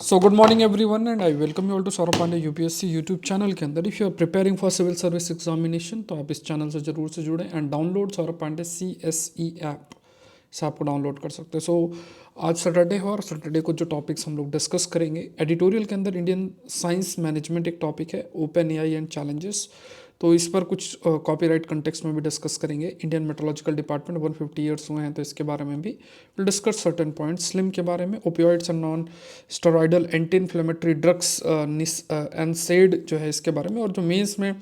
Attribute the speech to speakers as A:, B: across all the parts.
A: So good morning everyone and I welcome you all to Saurabh Pandey UPSC YouTube channel के अंदर। If you are preparing for civil service examination तो आप इस चैनल से जरूर से जुड़ें and download Saurabh Pandey CSE app से आपको डाउनलोड कर सकते हैं। आज सैटरडे है और सैटरडे को जो टॉपिक्स हम लोग डिस्कस करेंगे एडिटोरियल के अंदर इंडियन साइंस मैनेजमेंट एक टॉपिक है, ओपन एआई एंड चैलेंजेस। तो इस पर कुछ कॉपीराइट कंटेक्स्ट में भी डिस्कस करेंगे। इंडियन मेट्रोलॉजिकल डिपार्टमेंट 150 ईयर्स हुए हैं तो इसके बारे में भी will discuss certain points. Slim के बारे में, opioids and non steroidal anti inflammatory drugs एनसेड जो है इसके बारे में, और जो मेंस में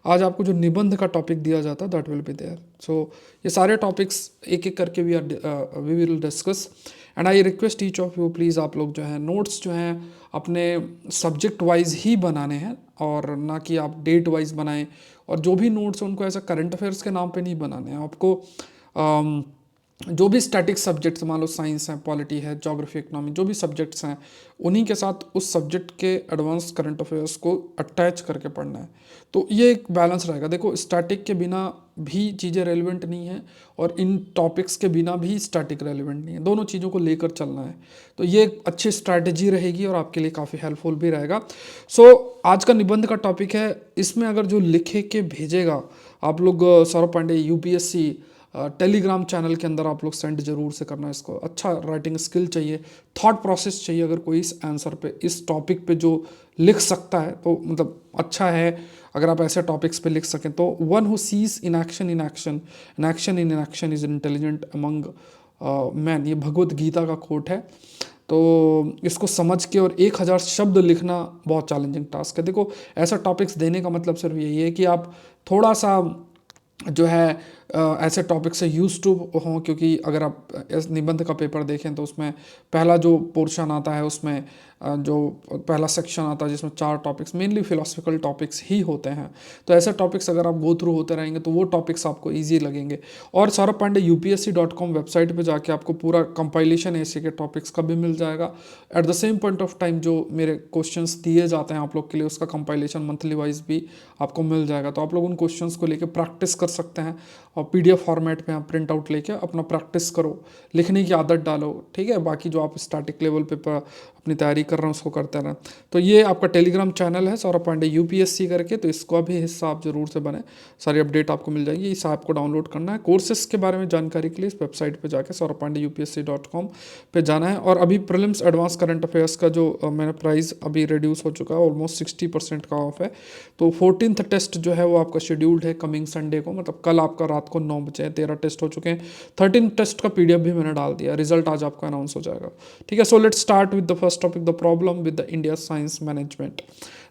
A: आज आपको जो निबंध का टॉपिक दिया जाता है that will be there. So ये सारे टॉपिक्स एक एक करके we will discuss and I request each of you please आप लोग जो है नोट्स जो हैं अपने सब्जेक्ट वाइज ही बनाने हैं और ना कि आप डेट वाइज बनाएं। और जो भी नोट्स हैं उनको ऐसा करंट अफेयर्स के नाम पे नहीं बनाने हैं आपको। जो भी स्टैटिक सब्जेक्ट्स मान लो साइंस है, पॉलिटी है, ज्योग्राफी, इकोनॉमी, जो भी सब्जेक्ट्स हैं उन्हीं के साथ उस सब्जेक्ट के एडवांस करंट अफेयर्स को अटैच करके पढ़ना है। तो ये एक बैलेंस रहेगा। देखो स्टैटिक के बिना भी चीज़ें रेलिवेंट नहीं है और इन टॉपिक्स के बिना भी स्टैटिक रेलिवेंट नहीं है, दोनों चीज़ों को लेकर चलना है। तो ये एक अच्छी स्ट्रैटेजी रहेगी और आपके लिए काफ़ी हेल्पफुल भी रहेगा। आज का निबंध का टॉपिक है, इसमें अगर जो लिखे के भेजेगा आप लोग Saurabh Pandey UPSC Telegram channel के अंदर आप लोग सेंड जरूर से करना। इसको अच्छा राइटिंग स्किल चाहिए, थॉट प्रोसेस चाहिए। अगर कोई इस आंसर पे, इस टॉपिक पे जो लिख सकता है तो मतलब अच्छा है अगर आप ऐसे टॉपिक्स पे लिख सकें। तो one who sees in action in action in action is intelligent among man, ये भगवत गीता का कोट है। तो इसको समझ के और 1000 शब्द लिखना बहुत चैलेंजिंग टास्क है। देखो ऐसा टॉपिक्स देने का मतलब सिर्फ यही है कि आप थोड़ा सा जो है ऐसे टॉपिक से यूज टू हों, क्योंकि अगर आप इस निबंध का पेपर देखें तो उसमें पहला जो पोर्शन आता है उसमें जो पहला सेक्शन आता है जिसमें 4 टॉपिक्स मेनली फिलोसफिकल टॉपिक्स ही होते हैं। तो ऐसे टॉपिक्स अगर आप गो थ्रू होते रहेंगे तो वो टॉपिक्स आपको ईजी लगेंगे। और सौरभ पांडे UPSC.com वेबसाइट पे जाके आपको पूरा कंपाइलेशन ऐसे के टॉपिक्स का भी मिल जाएगा। At the same point of time जो मेरे क्वेश्चंस दिए जाते हैं आप लोग के लिए उसका कंपाइलेशन मंथली वाइज भी आपको मिल जाएगा। तो आप लोग उन क्वेश्चंस को लेकर प्रैक्टिस कर सकते हैं और PDF फॉर्मेट में आप प्रिंट आउट लेके अपना प्रैक्टिस करो, लिखने की आदत डालो, ठीक है। बाकी जो आप स्टैटिक लेवल पे अपनी तैयारी कर रहे हैं उसको करते रहें। तो ये आपका टेलीग्राम चैनल है सौरभ पांडे UPSC करके, तो इसको भी हिस्सा आप जरूर से बने, सारी अपडेट आपको मिल जाएगी। इस ऐप को डाउनलोड करना है। कोर्सेज के बारे में जानकारी के लिए इस वेबसाइट पे जाके सौरभ पांडे UPSC.com पे जाना है। और अभी प्रीलिम्स एडवांस करंट अफेयर्स का जो मैंने प्राइस अभी रिड्यूस हो चुका है, ऑलमोस्ट 60% का ऑफ है। तो 14th टेस्ट जो है वो आपका शेड्यूल्ड है कमिंग संडे को, मतलब कल आपका रात को 9 बजे 13 टेस्ट हो चुके हैं। 13 टेस्ट का PDF भी मैंने डाल दिया, रिजल्ट आज आपका अनाउंस हो जाएगा, ठीक है। So let's start with the first topic, the problem with the India science management.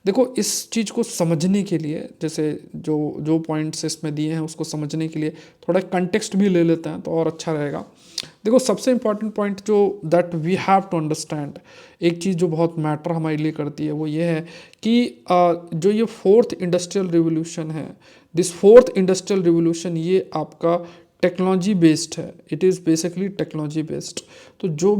A: देखो इस चीज़ को समझने के लिए, जैसे जो जो पॉइंट्स इसमें दिए हैं उसको समझने के लिए थोड़ा कंटेक्स्ट भी ले लेते हैं तो और अच्छा रहेगा। देखो सबसे इंपॉर्टेंट पॉइंट जो that we have to understand, एक चीज़ जो बहुत मैटर हमारे लिए करती है वो ये है कि जो ये 4th इंडस्ट्रियल रिवोल्यूशन है, दिस 4th इंडस्ट्रियल रिवोल्यूशन ये आपका टेक्नोलॉजी बेस्ड है। It is basically technology based. तो जो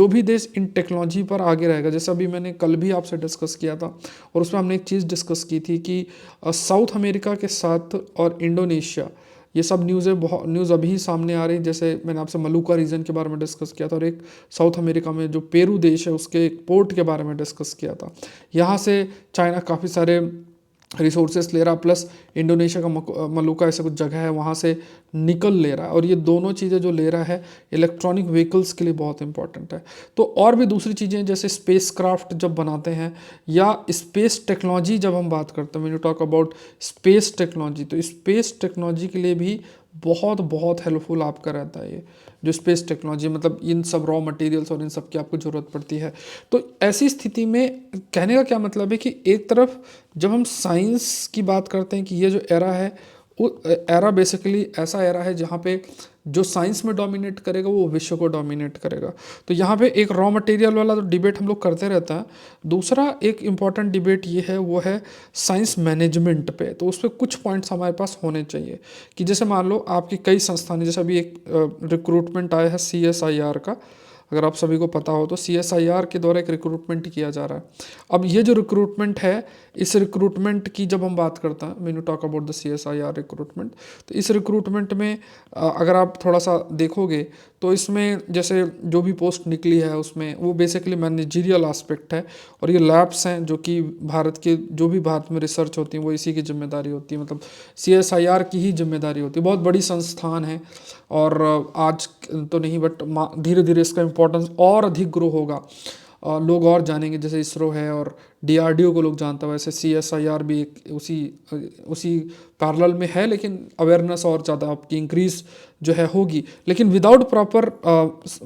A: भी देश इन टेक्नोलॉजी पर आगे रहेगा, जैसे अभी मैंने कल भी आपसे डिस्कस किया था और उसमें हमने एक चीज़ डिस्कस की थी कि साउथ अमेरिका के साथ और इंडोनेशिया, ये सब न्यूज़ अभी सामने आ रही। जैसे मैंने आपसे मलुका रीजन के बारे में डिस्कस किया था और एक साउथ अमेरिका में जो पेरू देश है उसके एक पोर्ट के बारे में डिस्कस किया था। यहाँ से चाइना काफ़ी सारे रिसोर्सेस ले रहा, प्लस इंडोनेशिया का मलुका ऐसा कुछ जगह है वहाँ से निकल ले रहा है। और ये दोनों चीज़ें जो ले रहा है इलेक्ट्रॉनिक व्हीकल्स के लिए बहुत इंपॉर्टेंट है। तो और भी दूसरी चीज़ें जैसे स्पेस क्राफ्ट जब बनाते हैं या स्पेस टेक्नोलॉजी जब हम बात करते हैं, when you talk about space technology, तो स्पेस टेक्नोलॉजी के लिए भी बहुत बहुत हेल्पफुल आपका रहता है ये जो स्पेस टेक्नोलॉजी, मतलब इन सब रॉ मटेरियल्स और इन सब की आपको ज़रूरत पड़ती है। तो ऐसी स्थिति में कहने का क्या मतलब है कि एक तरफ जब हम साइंस की बात करते हैं कि ये जो एरा है वो एरा बेसिकली ऐसा एरा है जहाँ पे जो साइंस में डोमिनेट करेगा वो विश्व को डोमिनेट करेगा। तो यहाँ पे एक रॉ मटेरियल वाला तो डिबेट हम लोग करते रहता है। दूसरा एक इम्पॉर्टेंट डिबेट ये है वो है साइंस मैनेजमेंट पे। तो उस पर कुछ पॉइंट्स हमारे पास होने चाहिए कि जैसे मान लो आपकी कई संस्थान, जैसे अभी एक रिक्रूटमेंट आया है CSIR का, अगर आप सभी को पता हो तो CSIR के द्वारा एक रिक्रूटमेंट किया जा रहा है। अब ये जो रिक्रूटमेंट है, इस रिक्रूटमेंट की जब हम बात करते हैं, when you talk about the CSIR recruitment, तो इस रिक्रूटमेंट में अगर आप थोड़ा सा देखोगे तो इसमें जैसे जो भी पोस्ट निकली है उसमें वो बेसिकली मैनेजरियल एस्पेक्ट है, और ये लैब्स हैं जो कि भारत के जो भी भारत में रिसर्च होती है वो इसी की जिम्मेदारी होती है, मतलब CSIR की ही जिम्मेदारी होती है। बहुत बड़ी संस्थान है, और आज तो नहीं बट धीरे धीरे इसका इम्पोर्टेंस और अधिक ग्रो होगा, लोग और जानेंगे। जैसे इसरो है और DRDO को लोग जानता है, वैसे CSIR भी एक उसी पैरेलल में है, लेकिन अवेयरनेस और ज़्यादा आपकी इंक्रीज जो है होगी। लेकिन विदाउट प्रॉपर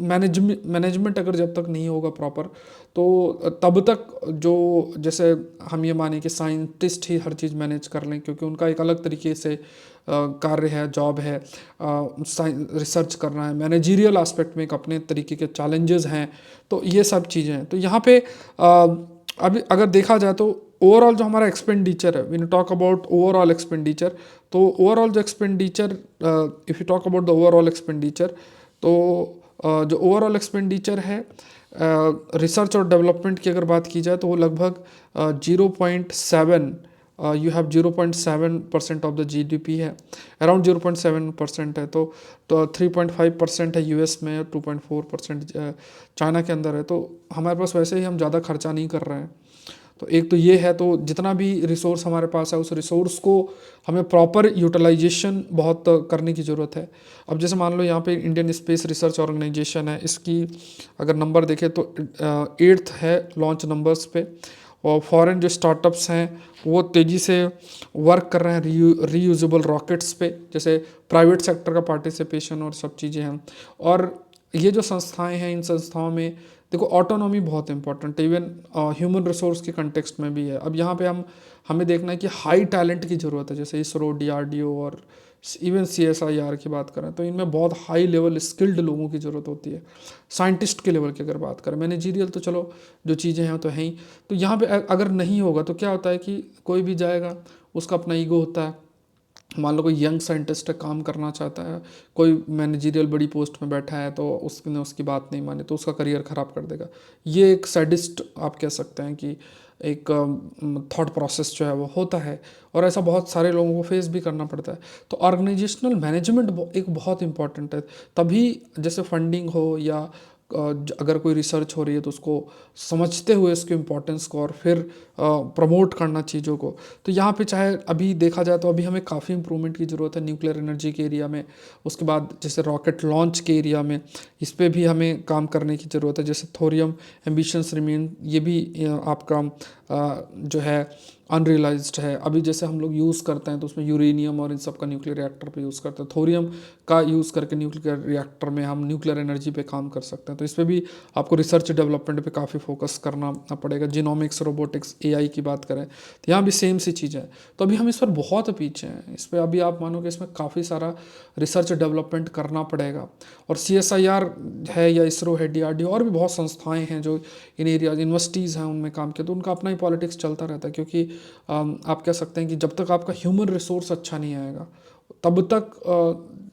A: मैनेजमेंट अगर जब तक नहीं होगा प्रॉपर, तो तब तक जो जैसे हम ये माने कि साइंटिस्ट ही हर चीज़ मैनेज कर लें, क्योंकि उनका एक अलग तरीके से कार्य है, जॉब है, रिसर्च करना है, मैनेजरियल एस्पेक्ट में एक अपने तरीके के चैलेंजेस हैं। तो ये सब चीज़ें हैं। तो यहाँ पे अभी अगर देखा जाए तो ओवरऑल जो हमारा एक्सपेंडिचर है, when talk about overall expenditure, तो ओवरऑल जो expenditure, if you talk about the overall expenditure, तो जो ओवरऑल एक्सपेंडिचर है रिसर्च और डेवलपमेंट की अगर बात की जाए तो वो लगभग 0.7, you have 0.7% of the GDP है, अराउंड 0.7% है। तो 3.5% है US में, 2.4% चाइना के अंदर है। तो हमारे पास वैसे ही हम ज़्यादा खर्चा नहीं कर रहे हैं। तो एक तो ये है, तो जितना भी रिसोर्स हमारे पास है उस रिसोर्स को हमें प्रॉपर यूटिलाइजेशन बहुत करने की ज़रूरत है। अब जैसे मान लो यहाँ पे इंडियन स्पेस रिसर्च ऑर्गेनाइजेशन है, इसकी अगर नंबर देखें तो 8th है लॉन्च नंबर्स पे, और फॉरेन जो स्टार्टअप्स हैं वो तेज़ी से वर्क कर रहे हैं रीयूजेबल रॉकेट्स पे, जैसे प्राइवेट सेक्टर का पार्टिसिपेशन और सब चीज़ें हैं। और ये जो संस्थाएं हैं, इन संस्थाओं में देखो ऑटोनॉमी बहुत इंपॉर्टेंट है, इवन ह्यूमन रिसोर्स के कंटेक्स्ट में भी है। अब यहाँ पे हमें देखना है कि हाई टैलेंट की ज़रूरत है, जैसे इसरो, DRDO और इवन CSIR की बात करें तो इनमें बहुत हाई लेवल स्किल्ड लोगों की ज़रूरत होती है। साइंटिस्ट के लेवल की अगर बात करें, मैनेजरियल तो चलो जो चीज़ें हैं तो हैं ही। तो यहाँ पे अगर नहीं होगा तो क्या होता है कि कोई भी जाएगा, उसका अपना ईगो होता है। मान लो कोई यंग साइंटिस्ट है, काम करना चाहता है, कोई मैनेजरियल बड़ी पोस्ट में बैठा है, तो उसने उसकी बात नहीं मानी तो उसका करियर ख़राब कर देगा। ये एक सैडिस्ट आप कह सकते हैं कि एक थॉट प्रोसेस जो है वो होता है, और ऐसा बहुत सारे लोगों को फेस भी करना पड़ता है। तो ऑर्गेनाइजेशनल मैनेजमेंट एक बहुत इंपॉर्टेंट है, तभी जैसे फंडिंग हो या अगर कोई रिसर्च हो रही है तो उसको समझते हुए उसके इम्पोर्टेंस को और फिर प्रमोट करना चीज़ों को। तो यहाँ पे चाहे अभी देखा जाए तो अभी हमें काफ़ी इंप्रूवमेंट की ज़रूरत है न्यूक्लियर एनर्जी के एरिया में। उसके बाद जैसे रॉकेट लॉन्च के एरिया में, इस पर भी हमें काम करने की ज़रूरत है। जैसे थोरियम एम्बिशंस रिमेन, ये भी आपका जो है अनरियलाइज्ड है। अभी जैसे हम लोग यूज़ करते हैं तो उसमें यूरेनियम और इन सब का न्यूक्लियर रिएक्टर पे यूज़ करते हैं, थोरियम का यूज़ करके न्यूक्लियर रिएक्टर में हम न्यूक्लियर एनर्जी पे काम कर सकते हैं। तो इस पर भी आपको रिसर्च डेवलपमेंट पे काफ़ी फोकस करना पड़ेगा। जिनोमिक्स, रोबोटिक्स, AI की बात करें तो यहाँ भी सेम सी चीज़ है। तो अभी हम इस पर बहुत पीछे हैं, इस पर अभी आप मानो कि इसमें काफ़ी सारा रिसर्च डेवलपमेंट करना पड़ेगा। और CSIR है या इसरो है, DRDO और भी बहुत संस्थाएँ हैं जो इन एरियाज, यूनिवर्सिटीज़ हैं उनमें काम किया, तो उनका अपना ही पॉलिटिक्स चलता रहता है। क्योंकि आप कह सकते हैं कि जब तक आपका ह्यूमन रिसोर्स अच्छा नहीं आएगा तब तक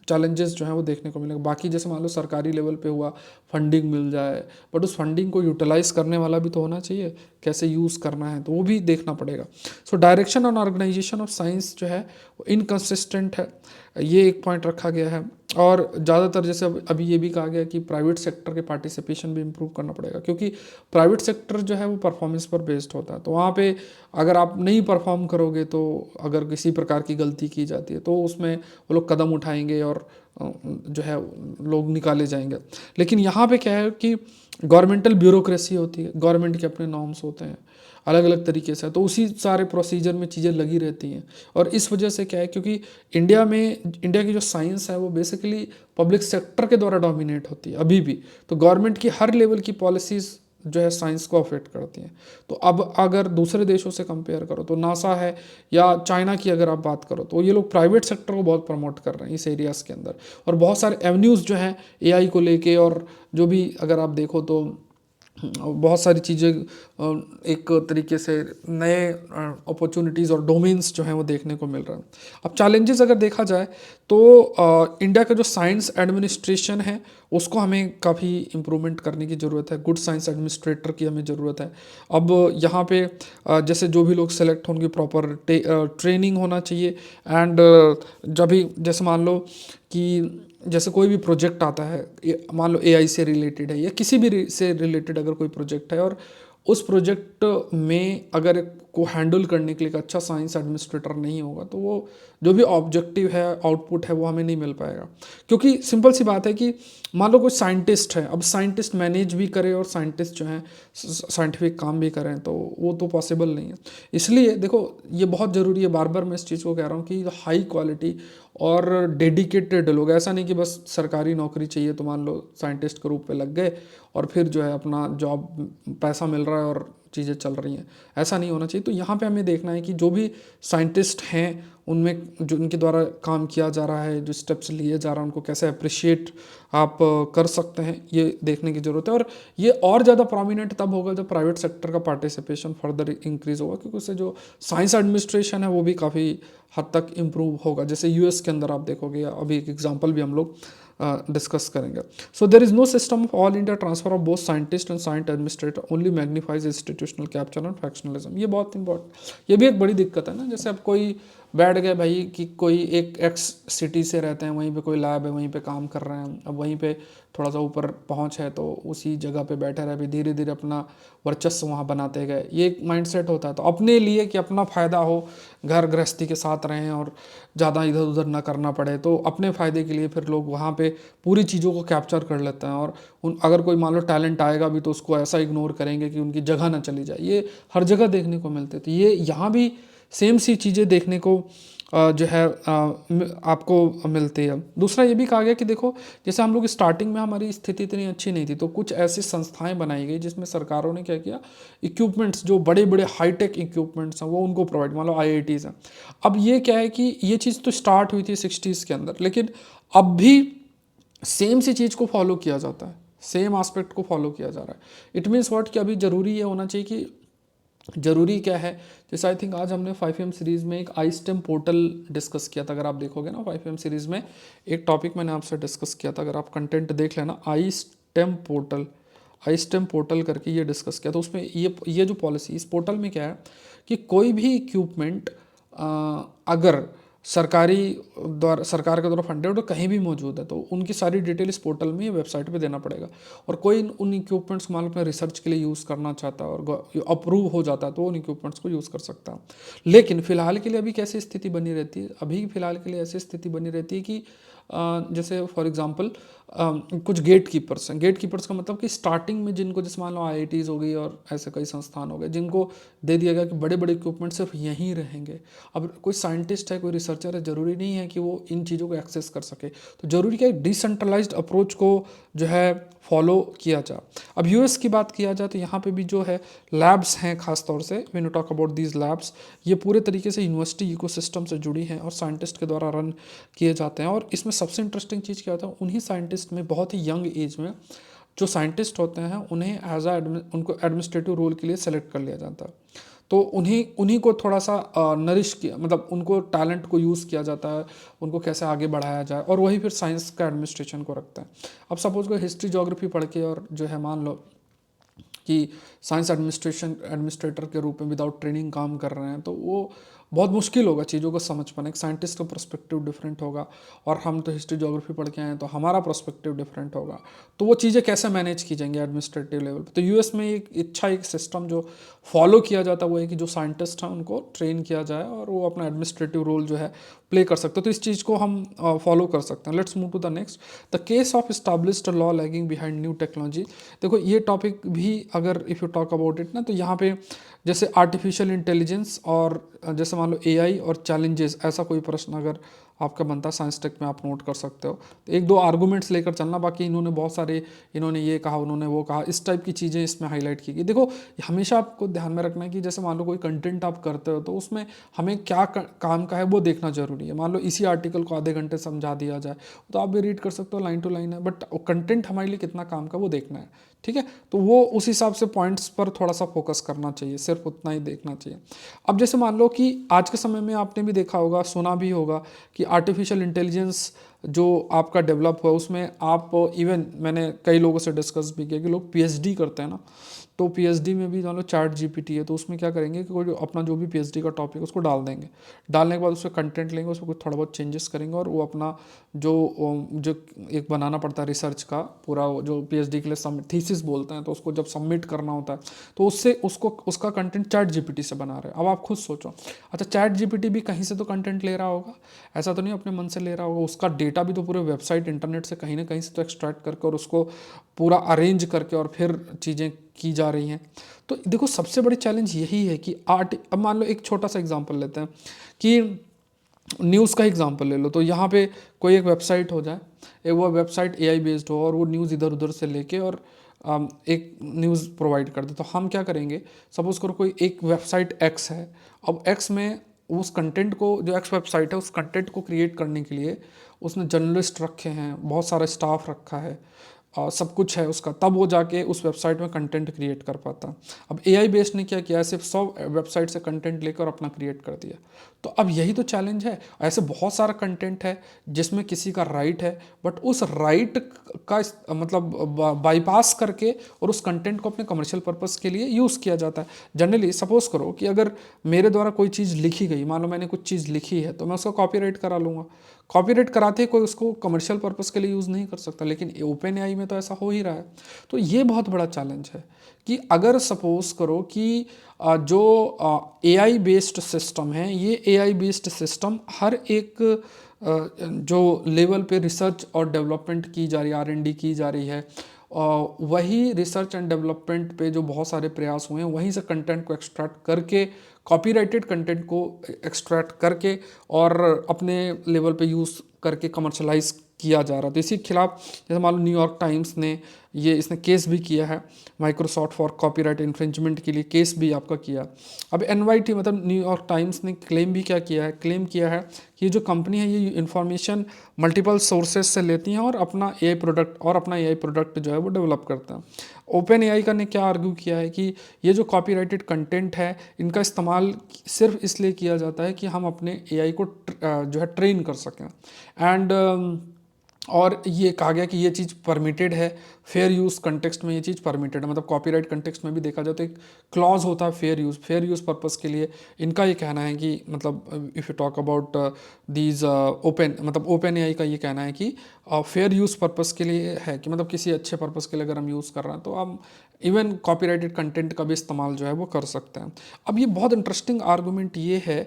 A: चैलेंजेस जो हैं वो देखने को मिलेंगे। बाकी जैसे मान लो सरकारी लेवल पे हुआ, फंडिंग मिल जाए, बट उस फंडिंग को यूटिलाइज करने वाला भी तो होना चाहिए, कैसे यूज़ करना है तो वो भी देखना पड़ेगा। So direction and organisation of science जो है वो इनकंसिस्टेंट है, ये एक पॉइंट रखा गया है। और ज़्यादातर जैसे अभी ये भी कहा गया कि प्राइवेट सेक्टर के पार्टिसिपेशन भी इम्प्रूव करना पड़ेगा, क्योंकि प्राइवेट सेक्टर जो है वो परफॉर्मेंस पर बेस्ड होता है। तो वहाँ पे अगर आप नहीं परफॉर्म करोगे, तो अगर किसी प्रकार की गलती की जाती है तो उसमें वो लोग कदम उठाएंगे और जो है लोग निकाले जाएंगे। लेकिन यहाँ पे क्या है कि गवर्नमेंटल ब्यूरोक्रेसी होती है, गवर्नमेंट के अपने नॉर्म्स होते हैं अलग अलग तरीके से, तो उसी सारे प्रोसीजर में चीज़ें लगी रहती हैं। और इस वजह से क्या है, क्योंकि इंडिया की जो साइंस है वो बेसिकली पब्लिक सेक्टर के द्वारा डोमिनेट होती है अभी भी। तो गवर्नमेंट की हर लेवल की पॉलिसीज़ जो है साइंस को अफेक्ट करती हैं। तो अब अगर दूसरे देशों से कंपेयर करो तो नासा है या चाइना की अगर आप बात करो तो ये लोग प्राइवेट सेक्टर को बहुत प्रमोट कर रहे हैं इस एरियाज़ के अंदर। और बहुत सारे एवेन्यूज़ जो हैं AI को लेके, और जो भी अगर आप देखो तो बहुत सारी चीज़ें एक तरीके से नए अपॉर्चुनिटीज़ और डोमेन्स जो हैं वो देखने को मिल रहा है। अब चैलेंजेस अगर देखा जाए तो इंडिया का जो साइंस एडमिनिस्ट्रेशन है उसको हमें काफ़ी इम्प्रूवमेंट करने की ज़रूरत है। गुड साइंस एडमिनिस्ट्रेटर की हमें ज़रूरत है। अब यहाँ पे जैसे जो भी लोग सेलेक्ट होंगे प्रॉपर ट्रेनिंग होना चाहिए। एंड जब भी जैसे मान लो कि जैसे कोई भी प्रोजेक्ट आता है, मान लो एआई से रिलेटेड है या किसी भी से रिलेटेड अगर कोई प्रोजेक्ट है, और उस प्रोजेक्ट में अगर को हैंडल करने के लिए एक अच्छा साइंस एडमिनिस्ट्रेटर नहीं होगा, तो वो जो भी ऑब्जेक्टिव है, आउटपुट है, वो हमें नहीं मिल पाएगा। क्योंकि सिंपल सी बात है कि मान लो कोई साइंटिस्ट है, अब साइंटिस्ट मैनेज भी करे और साइंटिस्ट जो है साइंटिफिक काम भी करें, तो वो तो पॉसिबल नहीं है। इसलिए देखो, ये बहुत ज़रूरी है, बार बार मैं इस चीज़ को कह रहा हूँ कि हाई क्वालिटी और डेडिकेटेड लोग, ऐसा नहीं कि बस सरकारी नौकरी चाहिए तो मान लो साइंटिस्ट के रूप में लग गए और फिर जो है अपना जॉब, पैसा मिल रहा है और चीज़ें चल रही हैं, ऐसा नहीं होना चाहिए। तो यहाँ पे हमें देखना है कि जो भी साइंटिस्ट हैं उनमें जो उनके द्वारा काम किया जा रहा है, जो स्टेप्स लिए जा रहा है, उनको कैसे अप्रिशिएट आप कर सकते हैं, ये देखने की ज़रूरत है। और ये और ज़्यादा प्रोमिनेंट तब होगा जब प्राइवेट सेक्टर का पार्टिसिपेशन फर्दर इंक्रीज होगा, क्योंकि उससे जो साइंस एडमिनिस्ट्रेशन है वो भी काफ़ी हद तक इम्प्रूव होगा। जैसे यूएस के अंदर आप देखोगे, अभी एक एग्जांपल भी हम लोग डिस्कस करेंगे। So there is no system of all India transfer of both scientist and science administrator, only magnifies institutional capture and factionalism. ये बहुत इंपॉर्टेंट, ये भी एक बड़ी दिक्कत है ना। जैसे अब कोई बैठ गए भाई कि कोई एक एक्स सिटी से रहते हैं, वहीं पे कोई लैब है, वहीं पे काम कर रहे हैं, अब वहीं पे थोड़ा सा ऊपर पहुंच है तो उसी जगह पे बैठे रहे, धीरे धीरे अपना वर्चस्व वहाँ बनाते गए। ये एक माइंडसेट होता है, तो अपने लिए कि अपना फ़ायदा हो, घर गृहस्थी के साथ रहें और ज़्यादा इधर उधर ना करना पड़े, तो अपने फ़ायदे के लिए फिर लोग वहाँ पे पूरी चीज़ों को कैप्चर कर लेते हैं। और अगर कोई मान लो टैलेंट आएगा भी तो उसको ऐसा इग्नोर करेंगे कि उनकी जगह ना चली जाए। ये हर जगह देखने को मिलते, तो ये यहाँ भी सेम सी चीज़ें देखने को जो है आपको मिलती है। दूसरा ये भी कहा गया कि देखो, जैसे हम लोग स्टार्टिंग में हमारी स्थिति इतनी अच्छी नहीं थी, तो कुछ ऐसी संस्थाएं बनाई गई जिसमें सरकारों ने क्या किया, इक्विपमेंट्स, जो बड़े बड़े हाईटेक इक्विपमेंट्स हैं वो उनको प्रोवाइड, मान लो आईआईटीज़ हैं। अब ये क्या है कि ये चीज़ तो स्टार्ट हुई थी 60s के अंदर, लेकिन अब भी सेम सी चीज़ को फॉलो किया जाता है, सेम एस्पेक्ट को फॉलो किया जा रहा है। इट मीन्स व्हाट, कि अभी ज़रूरी ये होना चाहिए कि ज़रूरी क्या है। जैसे आई थिंक आज हमने 5M सीरीज़ में एक आई स्टेम पोर्टल डिस्कस किया था। अगर आप देखोगे ना 5M सीरीज़ में एक टॉपिक मैंने आपसे डिस्कस किया था, अगर आप कंटेंट देख लेना, आई स्टेम पोर्टल करके ये डिस्कस किया था। उसमें ये जो पॉलिसी, इस पोर्टल में क्या है कि कोई भी इक्विपमेंट अगर सरकार के द्वारा फंडेड और कहीं भी मौजूद है, तो उनकी सारी डिटेल इस पोर्टल में, वेबसाइट पे देना पड़ेगा। और कोई उन इक्विपमेंट्स को मान लो अपने रिसर्च के लिए यूज़ करना चाहता है और अप्रूव हो जाता है, तो उन इक्विपमेंट्स को यूज़ कर सकता है। लेकिन फिलहाल के लिए अभी कैसी स्थिति बनी रहती है, अभी फिलहाल के लिए ऐसी स्थिति बनी रहती है कि जैसे फॉर एग्जांपल कुछ गेट कीपर्स हैं। गेट कीपर्स का मतलब कि स्टार्टिंग में जिनको, जैसे मान लो आईआईटीज़ हो गई और ऐसे कई संस्थान हो गए, जिनको दे दिया गया कि बड़े बड़े इक्विपमेंट सिर्फ यहीं रहेंगे। अब कोई साइंटिस्ट है, कोई रिसर्चर है, ज़रूरी नहीं है कि वो इन चीज़ों को एक्सेस कर सके, तो ज़रूरी क्या है, डिसेंट्रलाइज्ड अप्रोच को जो है फॉलो किया जाए। अब यूएस की बात किया जाए तो यहाँ पे भी जो है लैब्स हैं, खास तौर से when you talk about these labs, ये पूरे तरीके से यूनिवर्सिटी इकोसिस्टम से जुड़ी हैं और साइंटिस्ट के द्वारा रन किए जाते हैं। और इसमें सबसे इंटरेस्टिंग चीज़ क्या होता है, उन्हीं साइंटिस्ट में बहुत ही यंग एज में जो साइंटिस्ट होते हैं उन्हें उनको एडमिनिस्ट्रेटिव रोल के लिए सेलेक्ट कर लिया जाता है। तो उन्हीं को थोड़ा सा नरिश किया, मतलब उनको टैलेंट को यूज़ किया जाता है, उनको कैसे आगे बढ़ाया जाए, और वही फिर साइंस का एडमिनिस्ट्रेशन को रखता है। अब सपोज कोई हिस्ट्री ज्योग्राफी पढ़ के और जो है मान लो कि साइंस एडमिनिस्ट्रेटर के रूप में विदाउट ट्रेनिंग काम कर रहे हैं, तो वो बहुत मुश्किल होगा चीज़ों को समझ पाना। एक साइंटिस्ट का पर्सपेक्टिव डिफरेंट होगा और हम तो हिस्ट्री ज्योग्राफी पढ़ के आए हैं, तो हमारा पर्सपेक्टिव डिफरेंट होगा। तो वो चीज़ें कैसे मैनेज की जाएंगी एडमिनिस्ट्रेटिव लेवल पे। तो यूएस में एक सिस्टम जो फॉलो किया जाता है वो है कि जो साइंटिस्ट हैं उनको ट्रेन किया जाए और वो अपना एडमिनिस्ट्रेटिव रोल जो है प्ले कर सकते हो। तो इस चीज़ को हम फॉलो कर सकते हैं। Let's move to the next, the case of established law lagging behind new technology. देखो ये टॉपिक भी अगर if you talk about it ना, तो यहाँ पे जैसे आर्टिफिशियल इंटेलिजेंस और जैसे मान लो एआई और चैलेंजेस, ऐसा कोई प्रश्न अगर आपका बनता है साइंस टेक में, आप नोट कर सकते हो। तो एक दो आर्गूमेंट्स लेकर चलना, बाकी इन्होंने बहुत सारे, इन्होंने ये कहा, उन्होंने वो कहा, इस टाइप की चीज़ें इसमें हाईलाइट की गई। देखो हमेशा आपको ध्यान में रखना है कि जैसे मान लो कोई कंटेंट आप करते हो तो उसमें हमें क्या काम का है वो देखना जरूरी है। मान लो इसी आर्टिकल को आधे घंटे समझा दिया जाए तो आप भी रीड कर सकते हो, लाइन टू लाइन है, बट कंटेंट हमारे लिए कितना काम का वो देखना है, ठीक है। तो वो उस हिसाब से पॉइंट्स पर थोड़ा सा फोकस करना चाहिए, सिर्फ उतना ही देखना चाहिए। अब जैसे मान लो कि आज के समय में आपने भी देखा होगा, सुना भी होगा कि आर्टिफिशियल इंटेलिजेंस जो आपका डेवलप हुआ उसमें आप इवन मैंने कई लोगों से डिस्कस भी किया कि लोग पीएचडी करते हैं ना, तो पीएचडी में भी मान लो चैट जीपीटी है, तो उसमें क्या करेंगे कि कोई अपना जो भी पीएचडी का टॉपिक है उसको डाल देंगे, डालने के बाद उसमें कंटेंट लेंगे, उसमें कुछ थोड़ा बहुत चेंजेस करेंगे और वो अपना जो एक बनाना पड़ता है रिसर्च का पूरा जो पीएचडी के लिए सबमिट थीसिस बोलते हैं, तो उसको जब सबमिट करना होता है तो उससे उसको उसका कंटेंट चैट जीपीटी से बना रहे हैं। अब आप खुद सोचो, अच्छा चैट जीपीटी भी कहीं से तो कंटेंट ले रहा होगा, ऐसा तो नहीं अपने मन से ले रहा होगा, उसका डेटा भी तो पूरे वेबसाइट इंटरनेट से कहीं ना कहीं से तो एक्सट्रैक्ट करके और उसको पूरा अरेंज करके और फिर चीज़ें की जा रही हैं। तो देखो सबसे बड़ी चैलेंज यही है कि अब मान लो एक छोटा सा एग्जांपल लेते हैं कि न्यूज़ का एग्जांपल ले लो, तो यहाँ पे कोई एक वेबसाइट हो जाए, एक वो वेबसाइट एआई बेस्ड हो और वो न्यूज़ इधर उधर से लेके और एक न्यूज़ प्रोवाइड कर दे, तो हम क्या करेंगे, सपोज करो कोई एक वेबसाइट एक्स है, अब एक्स में उस कंटेंट को, जो एक्स वेबसाइट है उस कंटेंट को क्रिएट करने के लिए उसने जर्नलिस्ट रखे हैं, बहुत सारा स्टाफ रखा है, सब कुछ है उसका, तब वो जाके उस वेबसाइट में कंटेंट क्रिएट कर पाता है। अब एआई बेस्ड ने क्या किया, सिर्फ 100 वेबसाइट से कंटेंट लेकर अपना क्रिएट कर दिया। तो अब यही तो चैलेंज है, ऐसे बहुत सारा कंटेंट है जिसमें किसी का राइट है, बट उस राइट का मतलब बाईपास करके और उस कंटेंट को अपने कमर्शियल पर्पस के लिए यूज़ किया जाता है। जनरली सपोज करो कि अगर मेरे द्वारा कोई चीज़ लिखी गई, मान लो मैंने कुछ चीज़ लिखी है, तो मैं उसका कॉपीराइट करा लूँगा, कॉपीराइट कराते ही कोई उसको कमर्शियल पर्पस के लिए यूज़ नहीं कर सकता, लेकिन ओपन एआई में तो ऐसा हो ही रहा है। तो ये बहुत बड़ा चैलेंज है कि अगर सपोज करो कि जो एआई बेस्ड सिस्टम है, ये एआई बेस्ड सिस्टम हर एक जो लेवल पे रिसर्च और डेवलपमेंट की जा रही है, आर&डी की जा रही है, वही रिसर्च एंड डेवलपमेंट पे जो बहुत सारे प्रयास हुए हैं, वहीं से कंटेंट को एक्सट्रैक्ट करके, कॉपीराइटेड कंटेंट को एक्सट्रैक्ट करके और अपने लेवल पे यूज़ करके कमर्शलाइज किया जा रहा है। तो इसी के खिलाफ जैसे मान लो न्यूयॉर्क टाइम्स ने इसने केस भी किया है, माइक्रोसॉफ्ट फॉर कॉपीराइट इन्फ्रिंजमेंट के लिए केस भी आपका किया। अब एनवाईटी मतलब न्यूयॉर्क टाइम्स ने क्लेम भी क्या किया है, क्लेम किया है कि ये जो कंपनी है ये इन्फॉर्मेशन मल्टीपल सोर्सेज से लेती हैं और अपना एआई प्रोडक्ट जो है वो डेवलप करता है। ओपन एआई का ने क्या आर्ग्यू किया है कि ये जो कॉपीराइटेड कंटेंट है इनका इस्तेमाल सिर्फ इसलिए किया जाता है कि हम अपने एआई को जो है ट्रेन कर सकें, एंड और ये कहा गया कि ये चीज़ परमिटेड है, फेयर यूज़ कंटेक्स्ट में ये चीज़ परमिटेड है, मतलब कॉपीराइट कंटेक्स्ट में भी देखा जाए तो एक क्लॉज होता है फेयर यूज़ पर्पस के लिए। इनका ये कहना है कि मतलब if you talk about these open AI का ये कहना है कि फेयर यूज़ पर्पस के लिए है, कि मतलब किसी अच्छे पर्पस के लिए अगर हम यूज़ कर रहे हैं तो हम इवन कॉपीराइटेड कंटेंट का भी इस्तेमाल जो है वो कर सकते हैं। अब ये बहुत इंटरेस्टिंग आर्गूमेंट ये है,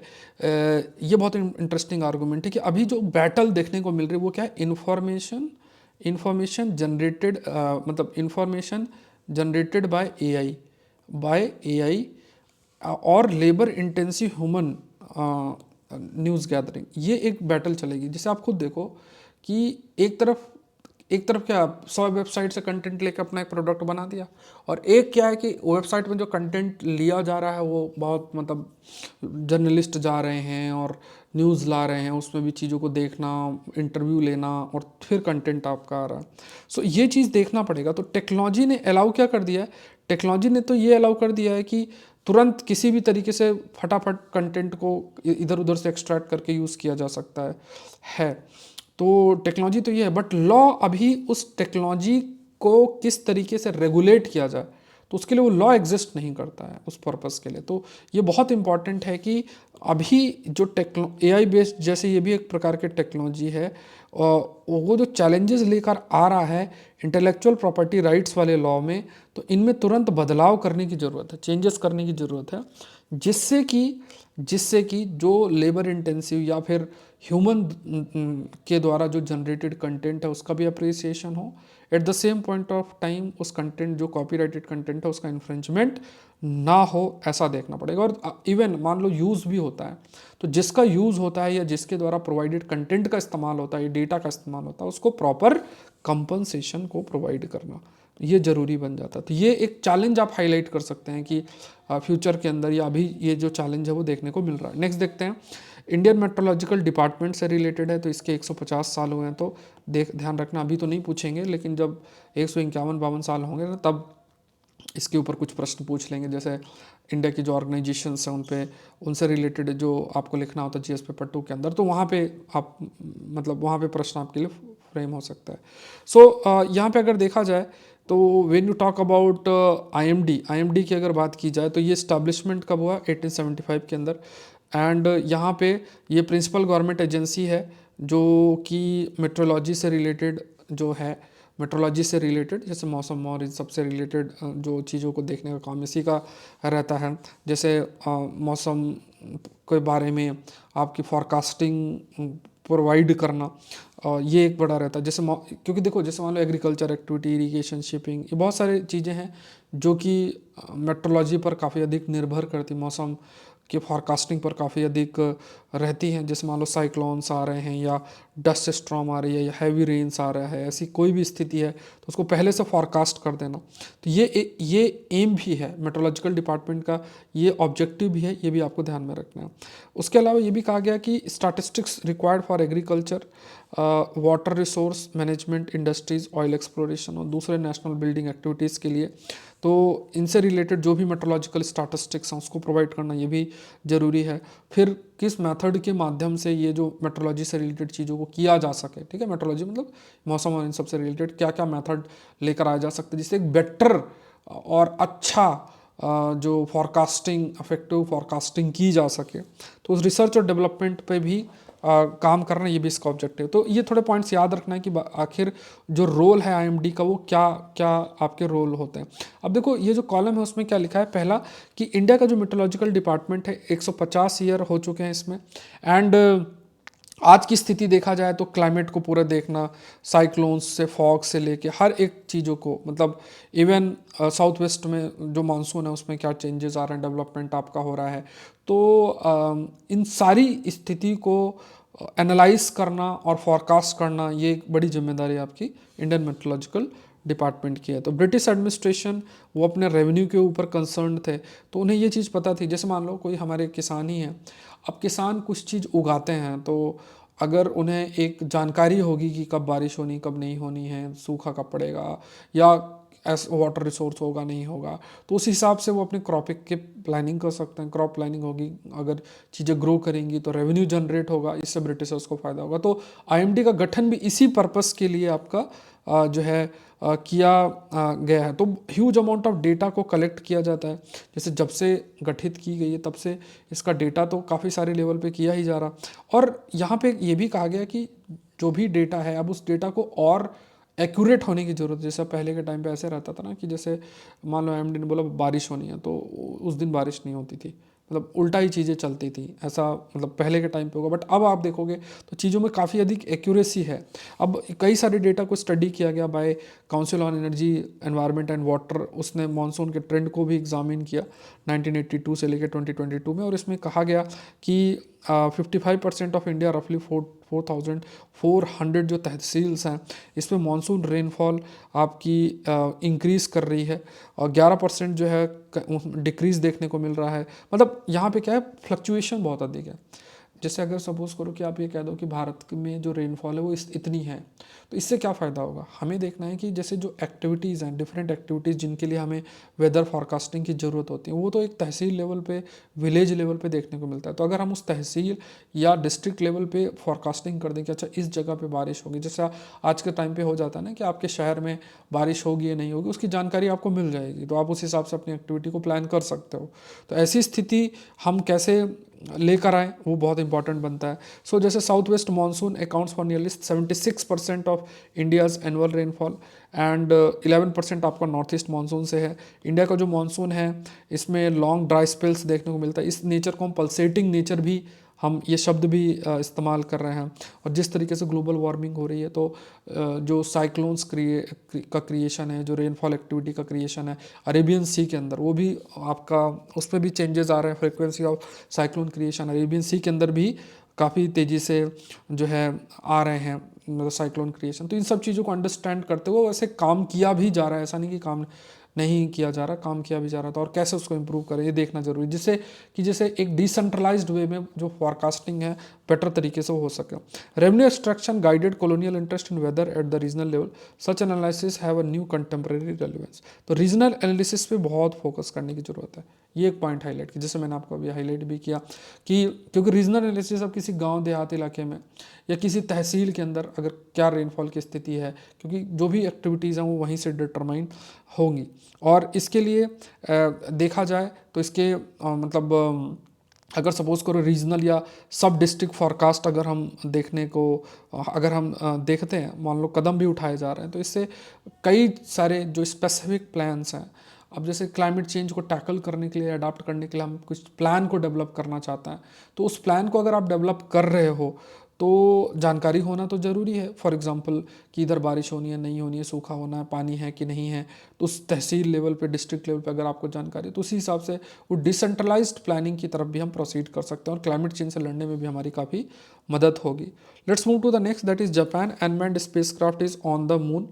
A: ये बहुत इंटरेस्टिंग आर्गूमेंट है कि अभी जो बैटल देखने को मिल रही है वो क्या है, इंफॉर्मेशन जनरेटेड मतलब इंफॉर्मेशन जनरेटेड बाय एआई और labour intensive human news gathering, ये एक बैटल चलेगी। जैसे आप खुद देखो कि एक तरफ क्या 100 वेबसाइट से कंटेंट लेकर अपना एक प्रोडक्ट बना दिया, और एक क्या है कि वेबसाइट में जो कंटेंट लिया जा रहा है वो बहुत मतलब जर्नलिस्ट जा रहे हैं और न्यूज़ ला रहे हैं, उसमें भी चीज़ों को देखना, इंटरव्यू लेना और फिर कंटेंट आपका आ रहा है। सो ये चीज़ देखना पड़ेगा। तो टेक्नोलॉजी ने अलाउ क्या कर दिया है, टेक्नोलॉजी ने तो ये अलाउ कर दिया है कि तुरंत किसी भी तरीके से फटाफट कंटेंट को इधर उधर से एक्सट्रैक्ट करके यूज़ किया जा सकता है। तो टेक्नोलॉजी तो ये है, बट लॉ अभी उस टेक्नोलॉजी को किस तरीके से रेगुलेट किया जाए, तो उसके लिए वो लॉ एग्जिस्ट नहीं करता है उस पर्पस के लिए। तो ये बहुत इंपॉर्टेंट है कि अभी जो एआई बेस्ड, जैसे ये भी एक प्रकार के टेक्नोलॉजी है, और वो जो चैलेंजेस लेकर आ रहा है इंटेलेक्चुअल प्रॉपर्टी राइट्स वाले लॉ में, तो इनमें तुरंत बदलाव करने की ज़रूरत है, चेंजेस करने की ज़रूरत है, जिससे कि जो लेबर इंटेंसिव या फिर ह्यूमन के द्वारा जो जनरेटेड कंटेंट है उसका भी अप्रिसिएशन हो, at the same point of time उस कंटेंट जो कॉपीराइटेड कंटेंट है उसका इन्फ्रिंजमेंट ना हो, ऐसा देखना पड़ेगा। और इवन मान लो यूज़ भी होता है, तो जिसका यूज़ होता है या जिसके द्वारा प्रोवाइडेड कंटेंट का इस्तेमाल होता है, डेटा का इस्तेमाल होता है, उसको प्रॉपर कंपनसेशन को प्रोवाइड करना ये ज़रूरी बन जाता है। तो ये एक चैलेंज आप हाईलाइट कर सकते हैं कि फ्यूचर के अंदर या अभी ये जो चैलेंज है वो देखने को मिल रहा है। नेक्स्ट देखते हैं, इंडियन मेट्रोलॉजिकल डिपार्टमेंट से रिलेटेड है, तो इसके 150 साल हुए हैं, तो ध्यान रखना, अभी तो नहीं पूछेंगे, लेकिन जब 151-52 साल होंगे ना तब इसके ऊपर कुछ प्रश्न पूछ लेंगे, जैसे इंडिया की जो ऑर्गेनाइजेशंस हैं उन पे, उनसे रिलेटेड जो आपको लिखना होता है जीएस पेपर 2 के अंदर, तो वहाँ पे आप मतलब वहाँ पे प्रश्न आपके लिए फ्रेम हो सकता है। सो यहाँ पे अगर देखा जाए तो when you talk about IMD की अगर बात की जाए तो ये इस्टेब्लिशमेंट कब हुआ, 1875 के अंदर। एंड यहाँ पे ये प्रिंसिपल गवर्नमेंट एजेंसी है जो कि मेट्रोलॉजी से रिलेटेड जो है, मेट्रोलॉजी से रिलेटेड जैसे मौसम और इन सब से रिलेटेड जो चीज़ों को देखने का काम इसी का रहता है। जैसे मौसम के बारे में आपकी फॉरकास्टिंग प्रोवाइड करना, ये एक बड़ा रहता है। जैसे क्योंकि देखो जैसे मान लो एग्रीकल्चर एक्टिविटी, इरिगेशन, शिपिंग, ये बहुत सारी चीज़ें हैं जो कि मेट्रोलॉजी पर काफ़ी अधिक निर्भर करती, मौसम की फॉरकास्टिंग पर काफ़ी अधिक रहती हैं। जैसे मान लो साइक्लोन्स आ रहे हैं या डस्ट स्टॉर्म आ रही है या हैवी रेन्स आ रहा है, ऐसी कोई भी स्थिति है तो उसको पहले से फॉरकास्ट कर देना। तो ये एम भी है मेट्रोलॉजिकल डिपार्टमेंट का, ये ऑब्जेक्टिव भी है, ये भी आपको ध्यान में रखना है। उसके अलावा ये भी कहा गया कि statistics required for agriculture, water resource management, industries, oil exploration और दूसरे नेशनल बिल्डिंग एक्टिविटीज़ के लिए, तो इनसे रिलेटेड जो भी मेट्रोलॉजिकल स्टैटिस्टिक्स हैं उसको प्रोवाइड करना ये भी ज़रूरी है। फिर किस मेथड के माध्यम से ये जो मेट्रोलॉजी से रिलेटेड चीज़ों को किया जा सके, ठीक है, मेट्रोलॉजी मतलब मौसम और इन सब से रिलेटेड क्या क्या मेथड लेकर आया जा सकता है जिससे एक बेटर और अच्छा जो फॉरकास्टिंग, इफेक्टिव फॉरकास्टिंग की जा सके। तो उस रिसर्च और डेवलपमेंट पे भी काम करना, ये भी इसका ऑब्जेक्टिव। तो ये थोड़े पॉइंट्स याद रखना है कि आखिर जो रोल है आईएमडी का वो क्या क्या आपके रोल होते हैं। अब देखो ये जो कॉलम है उसमें क्या लिखा है, पहला कि इंडिया का जो मेट्रोलॉजिकल डिपार्टमेंट है 150 ईयर हो चुके हैं इसमें। एंड आज की स्थिति देखा जाए तो क्लाइमेट को पूरा देखना, साइक्लोन्स से फॉग से लेके हर एक चीज़ों को, मतलब इवन साउथ वेस्ट में जो मानसून है उसमें क्या चेंजेस आ रहे हैं, डेवलपमेंट आपका हो रहा है। तो इन सारी स्थिति को एनालाइज करना और फॉरकास्ट करना ये एक बड़ी जिम्मेदारी आपकी इंडियन मेट्रोलॉजिकल डिपार्टमेंट की है। तो ब्रिटिश एडमिनिस्ट्रेशन वो अपने रेवेन्यू के ऊपर कंसर्न थे, तो उन्हें ये चीज़ पता थी। जैसे मान लो कोई हमारे किसान ही हैं, अब किसान कुछ चीज़ उगाते हैं तो अगर उन्हें एक जानकारी होगी कि कब बारिश होनी कब नहीं होनी है, सूखा कब पड़ेगा या वाटर रिसोर्स होगा नहीं होगा, तो उस हिसाब से वो अपने क्रॉपिंग के प्लानिंग कर सकते हैं। क्रॉप प्लानिंग होगी, अगर चीज़ें ग्रो करेंगी तो रेवेन्यू जनरेट होगा, इससे ब्रिटिशर्स को फ़ायदा होगा। तो आईएमडी का गठन भी इसी पर्पस के लिए आपका जो है किया गया है। तो ह्यूज अमाउंट ऑफ डेटा को कलेक्ट किया जाता है। जैसे जब से गठित की गई है तब से इसका डेटा तो काफ़ी सारे लेवल पे किया ही जा रहा। और यहाँ पे ये भी कहा गया कि जो भी डेटा है अब उस डेटा को और एक्यूरेट होने की ज़रूरत है। जैसे पहले के टाइम पे ऐसे रहता था ना कि जैसे मान लो एमडी ने बोला बारिश होनी है तो उस दिन बारिश नहीं होती थी, मतलब उल्टा ही चीज़ें चलती थी, ऐसा मतलब पहले के टाइम पे होगा। बट अब आप देखोगे तो चीज़ों में काफ़ी अधिक एक्यूरेसी है। अब कई सारे डेटा को स्टडी किया गया by council on energy, environment and water, उसने मानसून के ट्रेंड को भी एग्जामिन किया 1982 से लेकर 2022 में। और इसमें कहा गया कि 55% ऑफ इंडिया रफली 4,400 जो तहसील्स हैं इसमें मानसून रेनफॉल आपकी इंक्रीज़ कर रही है और 11% जो है डिक्रीज़ देखने को मिल रहा है। मतलब यहाँ पे क्या है, फ्लक्चुएशन बहुत अधिक है। जैसे अगर सपोज करो कि आप ये कह दो कि भारत में जो रेनफॉल है वो इतनी है, तो इससे क्या फ़ायदा होगा। हमें देखना है कि जैसे जो एक्टिविटीज़ हैं, डिफरेंट एक्टिविटीज़ जिनके लिए हमें वेदर फॉरकास्टिंग की ज़रूरत होती है, वो तो एक तहसील लेवल पे, विलेज लेवल पे देखने को मिलता है। तो अगर हम उस तहसील या डिस्ट्रिक्ट लेवल पे फॉरकास्टिंग कर दें कि अच्छा इस जगह पे बारिश होगी, जैसे आज के टाइम पे हो जाता है ना कि आपके शहर में बारिश होगी या नहीं होगी, उसकी जानकारी आपको मिल जाएगी, तो आप उस हिसाब से अपनी एक्टिविटी को प्लान कर सकते हो। तो ऐसी स्थिति हम कैसे लेकर आए वो बहुत इंपॉर्टेंट बनता है। सो जैसे south west monsoon accounts for nearly 76% of India's annual rainfall and 11% आपका नॉर्थ ईस्ट मानसून से है। इंडिया का जो मानसून है इसमें लॉन्ग ड्राई स्पेल्स देखने को मिलता है। इस नेचर को हम पल्सेटिंग नेचर भी, हम ये शब्द भी इस्तेमाल कर रहे हैं। और जिस तरीके से ग्लोबल वार्मिंग हो रही है तो जो साइक्लोन्स का क्रिएशन है, जो रेनफॉल एक्टिविटी का क्रिएशन है अरेबियन सी के अंदर, वो भी आपका उस पर भी चेंजेस आ रहे हैं। Frequency of cyclone creation Arabian Sea के अंदर भी काफ़ी तेज़ी से जो है आ रहे हैं, मतलब साइक्लोन क्रिएशन। तो इन सब चीज़ों को अंडरस्टैंड करते हुए वैसे काम किया भी जा रहा है, ऐसा नहीं कि काम नहीं किया जा रहा, काम किया भी जा रहा था, और कैसे उसको इम्प्रूव करें ये देखना जरूरी, जिससे कि जैसे एक डिसेंट्रलाइज्ड वे में जो फॉरकास्टिंग है बेटर तरीके से हो सके। Revenue extraction guided colonial interest in weather at the regional level, such analysis have a new contemporary relevance. तो रीजनल एनालिसिस पे बहुत फोकस करने की जरूरत है, ये एक पॉइंट हाईलाइट किया, जैसे मैंने आपको अभी हाईलाइट भी किया कि क्योंकि रीजनल एनालिसिस अब किसी गांव देहात इलाके में या किसी तहसील के अंदर अगर क्या रेनफॉल की स्थिति है, क्योंकि जो भी एक्टिविटीज़ हैं वो वहीं से डिटरमाइन होंगी। और इसके लिए देखा जाए तो इसके मतलब अगर सपोज करो रीजनल या सब डिस्ट्रिक्ट फॉरकास्ट अगर हम देखने को अगर हम देखते हैं, मान लो कदम भी उठाए जा रहे हैं, तो इससे कई सारे जो स्पेसिफिक प्लान्स हैं, अब जैसे क्लाइमेट चेंज को टैकल करने के लिए, अडाप्ट करने के लिए हम कुछ प्लान को डेवलप करना चाहते हैं, तो उस प्लान को अगर आप डेवलप कर रहे हो तो जानकारी होना तो ज़रूरी है। फॉर एग्जांपल कि इधर बारिश होनी है नहीं होनी है, सूखा होना है, पानी है कि नहीं है, तो उस तहसील लेवल पे, डिस्ट्रिक्ट लेवल पे अगर आपको जानकारी है तो उसी हिसाब से वो डिसेंट्रलाइज्ड प्लानिंग की तरफ भी हम प्रोसीड कर सकते हैं और क्लाइमेट चेंज से लड़ने में भी हमारी काफ़ी मदद होगी। Let's move to the next, that is Japan unmanned spacecraft is on the moon.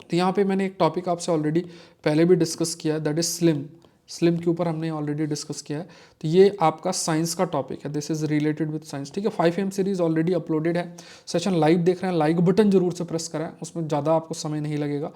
A: तो यहाँ पे मैंने एक टॉपिक आपसे ऑलरेडी पहले भी डिस्कस किया है, दैट इज स्लिम। स्लिम के ऊपर हमने ऑलरेडी डिस्कस किया है, तो ये आपका साइंस का टॉपिक है, this is related with science. ठीक है, 5 AM सीरीज ऑलरेडी अपलोडेड है, सेशन लाइव देख रहे हैं, लाइक बटन जरूर से प्रेस करें, उसमें ज़्यादा आपको समय नहीं लगेगा।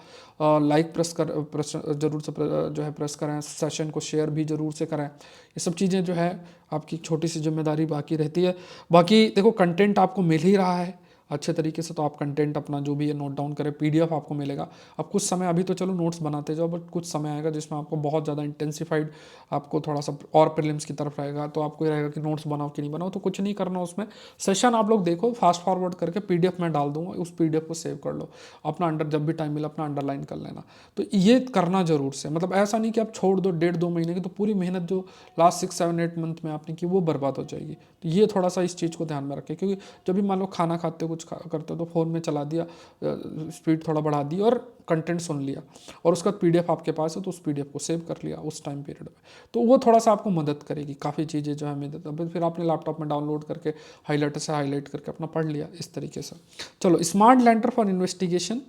A: लाइक प्रेस जरूर से जो है प्रेस करें, सेशन को शेयर भी जरूर से करें, ये सब चीज़ें जो है आपकी छोटी सी जिम्मेदारी बाकी रहती है। बाकी देखो कंटेंट आपको मिल ही रहा है अच्छे तरीके से, तो आप कंटेंट अपना जो भी है नोट डाउन करें, पीडीएफ आपको मिलेगा। अब कुछ समय, अभी तो चलो नोट्स बनाते जाओ, बट कुछ समय आएगा जिसमें आपको बहुत ज़्यादा इंटेंसिफाइड आपको थोड़ा सा और प्रीलिम्स की तरफ रहेगा, तो आपको ये रहेगा कि नोट्स बनाओ कि नहीं बनाओ, तो कुछ नहीं करना उसमें। सेशन आप लोग देखो, फास्ट फॉरवर्ड करके पीडीएफ में डाल दूंगा, उस पीडीएफ को सेव कर लो, अपना अंडर जब भी टाइम मिला अपना अंडरलाइन कर लेना। तो ये करना जरूर से, मतलब ऐसा नहीं कि आप छोड़ दो 1.5-2 महीने की, तो पूरी मेहनत जो लास्ट 6-7-8 मंथ में आपने की वो बर्बाद हो जाएगी। तो ये थोड़ा सा इस चीज़ को ध्यान में रखें, क्योंकि जब भी मान लो खाना खाते हो कुछ करते हो तो फ़ोन में चला दिया, स्पीड थोड़ा बढ़ा दी और कंटेंट सुन लिया, और उसका पीडीएफ आपके पास है तो उस पीडीएफ को सेव कर लिया उस टाइम पीरियड में, तो वो थोड़ा सा आपको मदद करेगी, काफ़ी चीज़ें जो है मदद। फिर आपने लैपटॉप में डाउनलोड करके हाईलाइटर से हाईलाइट करके अपना पढ़ लिया इस तरीके से। चलो, smart lander for investigation,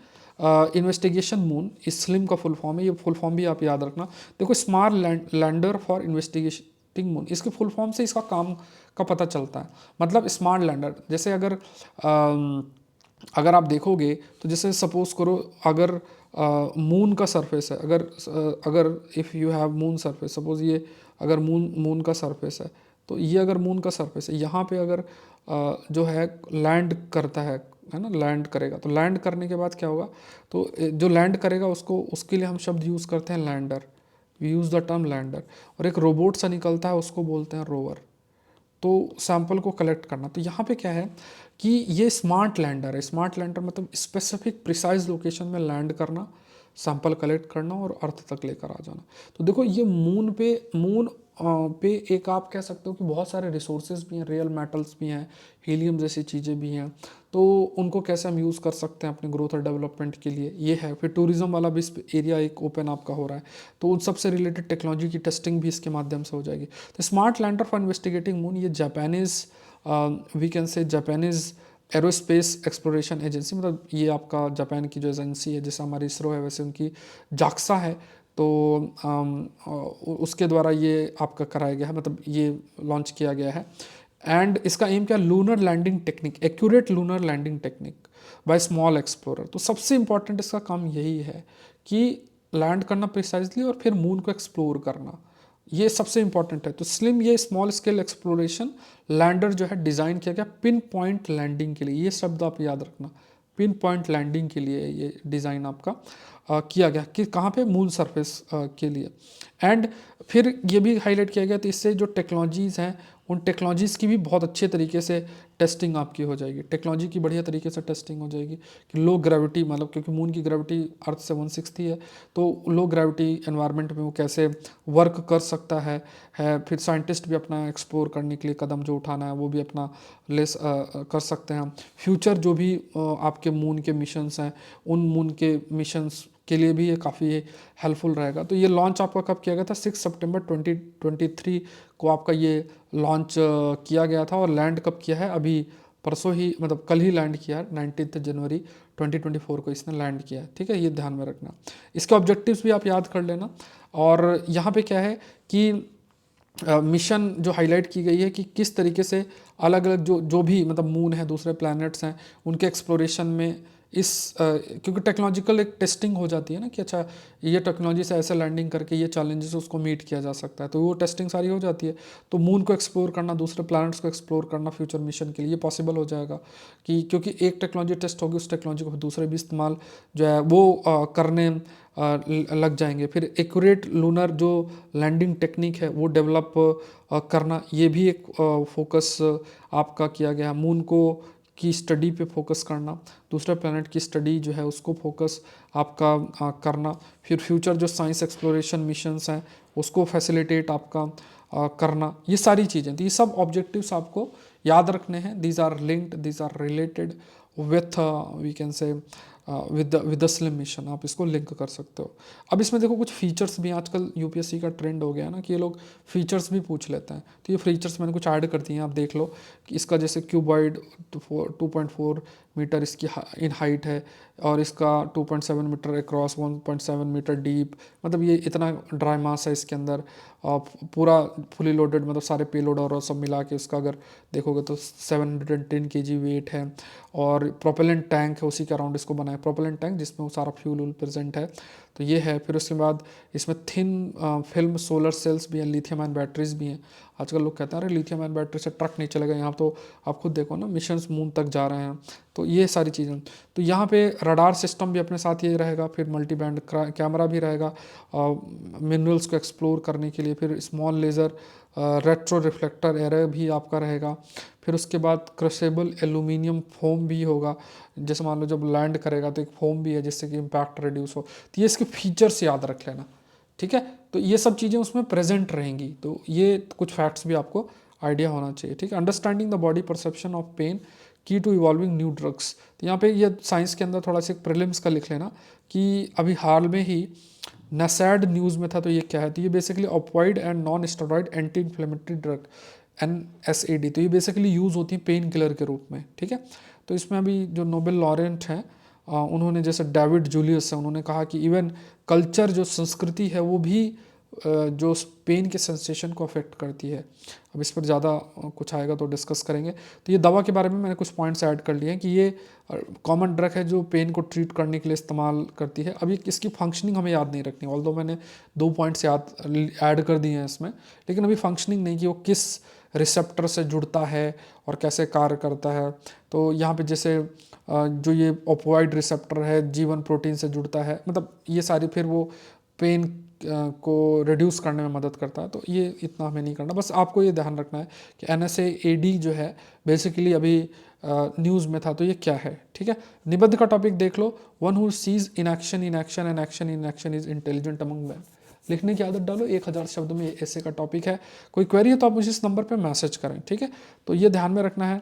A: investigation moon इस स्लिम का फुल फॉर्म है, ये फुल फॉर्म भी आप याद रखना। देखो, smart lander for investigation moon, इसके फुल फॉर्म से इसका काम का पता चलता है। मतलब स्मार्ट लैंडर, जैसे अगर आप देखोगे तो जैसे सपोज करो अगर मून का सरफेस है, अगर if you have moon surface, suppose ये अगर मून का सरफेस है, तो ये अगर मून का सरफेस है, यहाँ पे अगर जो है लैंड करता है ना, लैंड करेगा, तो लैंड करने के बाद क्या होगा, तो जो लैंड करेगा उसके लिए हम शब्द यूज़ करते हैं lander, we use the term lander. और एक रोबोट सा निकलता है, उसको बोलते हैं रोवर। तो सैंपल को कलेक्ट करना, तो यहाँ पे क्या है कि ये स्मार्ट लैंडर है। स्मार्ट लैंडर मतलब स्पेसिफिक प्रिसाइज लोकेशन में लैंड करना, सैंपल कलेक्ट करना और अर्थ तक लेकर आ जाना। तो देखो, ये मून पे एक आप कह सकते हो कि बहुत सारे रिसोर्सेज भी हैं, रियल मेटल्स भी हैं, हीलियम जैसी चीज़ें भी हैं, तो उनको कैसे हम यूज़ कर सकते हैं अपने ग्रोथ और डेवलपमेंट के लिए, ये है। फिर टूरिज्म वाला भी एरिया एक ओपन आपका हो रहा है, तो उन सबसे रिलेटेड टेक्नोलॉजी की टेस्टिंग भी इसके माध्यम से हो जाएगी। तो smart lander for investigating moon, ये Japanese we can say Japanese aerospace exploration agency, मतलब ये आपका जापान की जो एजेंसी है, जैसे हमारी इसरो है वैसे उनकी जाक्सा है, तो उसके द्वारा ये आपका कराया गया है, मतलब ये लॉन्च किया गया है। एंड इसका एम क्या, lunar landing technique, accurate lunar landing technique by small explorer. तो सबसे इंपॉर्टेंट इसका काम यही है कि लैंड करना प्रिसाइजली और फिर मून को एक्सप्लोर करना, ये सबसे इंपॉर्टेंट है। तो स्लिम, ये स्मॉल स्केल एक्सप्लोरेशन लैंडर जो है डिज़ाइन किया गया पिन पॉइंट लैंडिंग के लिए, ये शब्द आप याद रखना, पिन पॉइंट लैंडिंग के लिए ये डिज़ाइन आपका किया गया कि कहाँ पे, मून सरफेस के लिए। एंड फिर ये भी हाईलाइट किया गया, तो इससे जो टेक्नोलॉजीज़ हैं उन टेक्नोलॉजीज़ की भी बहुत अच्छे तरीके से टेस्टिंग आपकी हो जाएगी, टेक्नोलॉजी की बढ़िया तरीके से टेस्टिंग हो जाएगी कि लो ग्रेविटी, मतलब क्योंकि मून की ग्रेविटी अर्थ से 1/6 है, तो लो ग्रेविटी एनवायरनमेंट में वो कैसे वर्क कर सकता है। फिर साइंटिस्ट भी अपना एक्सप्लोर करने के लिए कदम जो उठाना है वो भी अपना कर सकते हैं। फ्यूचर जो भी आपके मून के मिशंस हैं, उन मून के मिशंस के लिए भी ये काफ़ी हेल्पफुल रहेगा। तो ये लॉन्च आपका कब किया गया था, 6 सितंबर 2023 को आपका ये लॉन्च किया गया था, और लैंड कब किया है, अभी परसों ही मतलब कल ही लैंड किया, 19 जनवरी 2024 को इसने लैंड किया। ठीक है, ये ध्यान में रखना। इसके ऑब्जेक्टिव्स भी आप याद कर लेना। और यहाँ पे क्या है कि मिशन जो हाईलाइट की गई है कि किस तरीके से अलग अलग जो जो भी मतलब मून है, दूसरे प्लैनेट्स हैं, उनके एक्सप्लोरेशन में इस क्योंकि टेक्नोलॉजिकल एक टेस्टिंग हो जाती है ना कि अच्छा ये टेक्नोलॉजी से ऐसे लैंडिंग करके ये चैलेंजेस उसको मीट किया जा सकता है, तो वो टेस्टिंग सारी हो जाती है। तो मून को एक्सप्लोर करना, दूसरे प्लैनेट्स को एक्सप्लोर करना फ्यूचर मिशन के लिए पॉसिबल हो जाएगा कि क्योंकि एक टेक्नोलॉजी टेस्ट होगी, उस टेक्नोलॉजी को दूसरे भी इस्तेमाल जो है वो करने लग जाएंगे। फिर एक्यूरेट लूनर जो लैंडिंग टेक्निक है वो डेवलप करना, ये भी एक फोकस आपका किया गया है। मून को की स्टडी पे फोकस करना, दूसरे प्लैनेट की स्टडी जो है उसको फोकस आपका करना। फिर फ्यूचर जो साइंस एक्सप्लोरेशन मिशंस हैं उसको फैसिलिटेट आपका करना, ये सारी चीज़ें, तो ये सब ऑब्जेक्टिव्स आपको याद रखने हैं। These are linked, these are related with we can say with the SLIM mission, आप इसको लिंक कर सकते हो। अब इसमें देखो कुछ फीचर्स भी, आजकल यूपीएससी का ट्रेंड हो गया है ना कि ये लोग फीचर्स भी पूछ लेते हैं, तो ये फीचर्स मैंने कुछ ऐड कर दिए हैं, आप देख लो कि इसका जैसे क्यूबॉइड 2.4 मीटर इसकी इन हाइट है, और इसका 2.7 मीटर अक्रॉस, 1.7 मीटर डीप, मतलब ये इतना ड्राई मास है इसके अंदर। पूरा फुली लोडेड मतलब सारे पेलोड और सब मिला के उसका अगर देखोगे तो 710 केजी वेट है। और प्रोपेलेंट टैंक है उसी के अराउंड इसको बनाया, प्रोपेलेंट टैंक जिसमें वो सारा फ्यूल प्रेजेंट है, तो ये है। फिर उसके बाद इसमें थिन फिल्म सोलर सेल्स भी हैं, लिथियम आयन बैटरीज भी हैं। आजकल लोग कहते हैं अरे लिथियम आयन बैटरी से ट्रक नहीं चलेगा, यहाँ तो आप खुद देखो ना मिशंस मून तक जा रहे हैं, तो ये सारी चीज़ें। तो यहाँ पे रडार सिस्टम भी अपने साथ ये रहेगा, फिर मल्टी बैंड कैमरा भी रहेगा मिनरल्स को एक्सप्लोर करने के लिए, फिर small laser retro reflector array भी आपका रहेगा। फिर उसके बाद क्रशेबल एल्यूमिनियम फोम भी होगा, जैसे मान लो जब लैंड करेगा तो एक फोम भी है जिससे कि इम्पैक्ट रिड्यूस हो। तो ये इसके फीचर्स याद रख लेना, ठीक है। तो ये सब चीज़ें उसमें प्रेजेंट रहेंगी, तो ये कुछ फैक्ट्स भी आपको आइडिया होना चाहिए, ठीक है। Understanding the body perception of pain key to evolving new drugs, तो यहाँ पे ये साइंस के अंदर थोड़ा सा प्रीलिम्स का लिख लेना कि अभी हाल में ही नसैड न्यूज़ में था, तो ये क्या है, तो ये basically opioid and non steroid anti inflammatory drug NSAID, तो ये बेसिकली यूज़ होती है पेन किलर के रूप में, ठीक है। तो इसमें अभी जो नोबेल लॉरेंट हैं उन्होंने, जैसे डेविड जूलियस है, उन्होंने कहा कि इवन कल्चर जो संस्कृति है वो भी जो पेन के सेंसेशन को अफेक्ट करती है। अब इस पर ज़्यादा कुछ आएगा तो डिस्कस करेंगे। तो ये दवा के बारे में मैंने कुछ पॉइंट्स ऐड कर लिए हैं कि ये कॉमन ड्रग है जो पेन को ट्रीट करने के लिए इस्तेमाल करती है। अब ये इसकी फंक्शनिंग हमें याद नहीं रखनी, ऑल्दो मैंने 2 पॉइंट्स याद ऐड कर दिए हैं इसमें, लेकिन अभी फंक्शनिंग नहीं कि वो किस रिसेप्टर से जुड़ता है और कैसे कार्य करता है। तो यहाँ पे जैसे जो ये ओपोइड रिसेप्टर है जीवन प्रोटीन से जुड़ता है, मतलब ये सारी, फिर वो पेन को रिड्यूस करने में मदद करता है। तो ये इतना हमें नहीं करना, बस आपको ये ध्यान रखना है कि NSAID जो है बेसिकली अभी न्यूज़ में था, तो ये क्या है, ठीक है। निबंध का टॉपिक देख लो, one who sees in action and action in action is intelligent among man. लिखने की आदत डालो, 1000 शब्द में ऐसे का टॉपिक है। कोई क्वेरी है तो आप मुझे इस नंबर पे मैसेज करें, ठीक है। तो ये ध्यान में रखना है,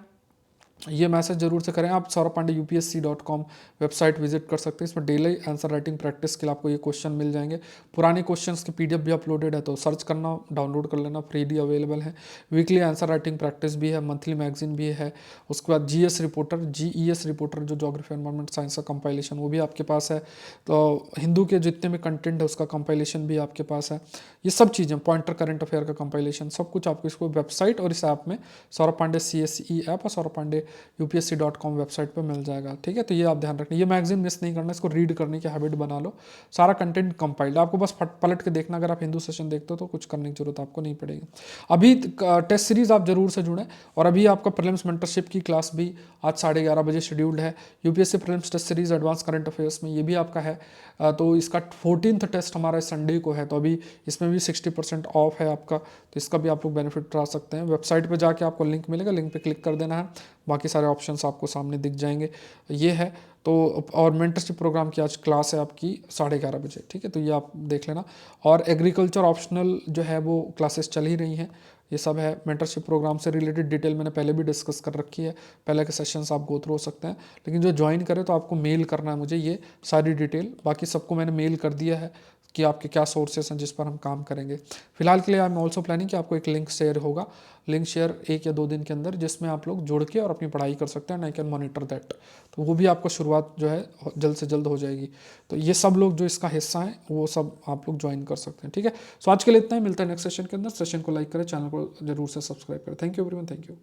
A: ये मैसेज जरूर से करें। आप Saurabh Pandey UPSC.com website visit कर सकते हैं, इसमें डेली आंसर राइटिंग प्रैक्टिस के लिए आपको ये क्वेश्चन मिल जाएंगे। पुराने क्वेश्चंस की PDF भी अपलोडेड है, तो सर्च करना, डाउनलोड कर लेना, फ्रीली अवेलेबल है। वीकली आंसर राइटिंग प्रैक्टिस भी है, मंथली मैगजीन भी है। उसके बाद GS रिपोर्टर, GES रिपोर्टर जो जोग्राफी एनवायरमेंट साइंस का कंपाइलेशन, वो भी आपके पास है। तो हिंदू के जितने भी कंटेंट है उसका कंपाइलेशन भी आपके पास है। ये सब चीज़ें, पॉइंटर करंट अफेयर का कंपाइलेशन, सब कुछ आपको इसको वेबसाइट और इस ऐप में, सौरभ पांडे CSE ऐप और सौरभ पांडे UPSC.com वेबसाइट पर मिल जाएगा, ठीक है। तो ये आप ध्यान रखना, ये मैगजीन मिस नहीं करना, इसको रीड करने की हैबिट बना लो। सारा कंटेंट कंपाइल्ड, आपको बस पलट के देखना। अगर आप हिंदू सेशन देखते हो तो कुछ करने की जरूरत आपको नहीं पड़ेगी। अभी टेस्ट सीरीज आप जरूर से जुड़ें, और अभी आपका प्रीलिम्स मेंटरशिप की क्लास भी आज 11:30 बजे शेड्यूल्ड है। UPSC prelims test series advance current affairs में ये भी आपका है। तो इसका 14th टेस्ट हमारा संडे को है, तो अभी इसमें भी 60% ऑफ है आपका, तो इसका भी आप लोग बेनिफिट उठा सकते हैं। वेबसाइट पर जाके आपको लिंक मिलेगा, लिंक पे क्लिक कर देना है, बाकी सारे ऑप्शंस आपको सामने दिख जाएंगे। ये है तो, और मेंटरशिप प्रोग्राम की आज क्लास है आपकी 11:30 बजे, ठीक है। तो ये आप देख लेना। और एग्रीकल्चर ऑप्शनल जो है वो क्लासेस चल ही रही हैं, ये सब है। मेंटरशिप प्रोग्राम से रिलेटेड डिटेल मैंने पहले भी डिस्कस कर रखी है, पहले के सेशंस आप गो थ्रू हो सकते हैं। लेकिन जो ज्वाइन करे तो आपको मेल करना है मुझे ये सारी डिटेल, बाकी सबको मैंने मेल कर दिया है कि आपके क्या सोर्सेस हैं जिस पर हम काम करेंगे। फिलहाल के लिए आई एम ऑल्सो प्लानिंग कि आपको एक लिंक शेयर होगा, लिंक शेयर 1 या 2 दिन के अंदर, जिसमें आप लोग जुड़ के और अपनी पढ़ाई कर सकते हैं, आई कैन मॉनिटर दैट। तो वो भी आपको शुरुआत जो है जल्द से जल्द हो जाएगी। तो ये सब लोग जो इसका हिस्सा हैं वो सब आप लोग ज्वाइन कर सकते हैं, ठीक है। सो आज के लिए इतना ही, मिलता है नेक्स्ट सेशन के अंदर। सेशन को लाइक करें, चैनल को जरूर से सब्सक्राइब करें। Thank you everyone, thank you.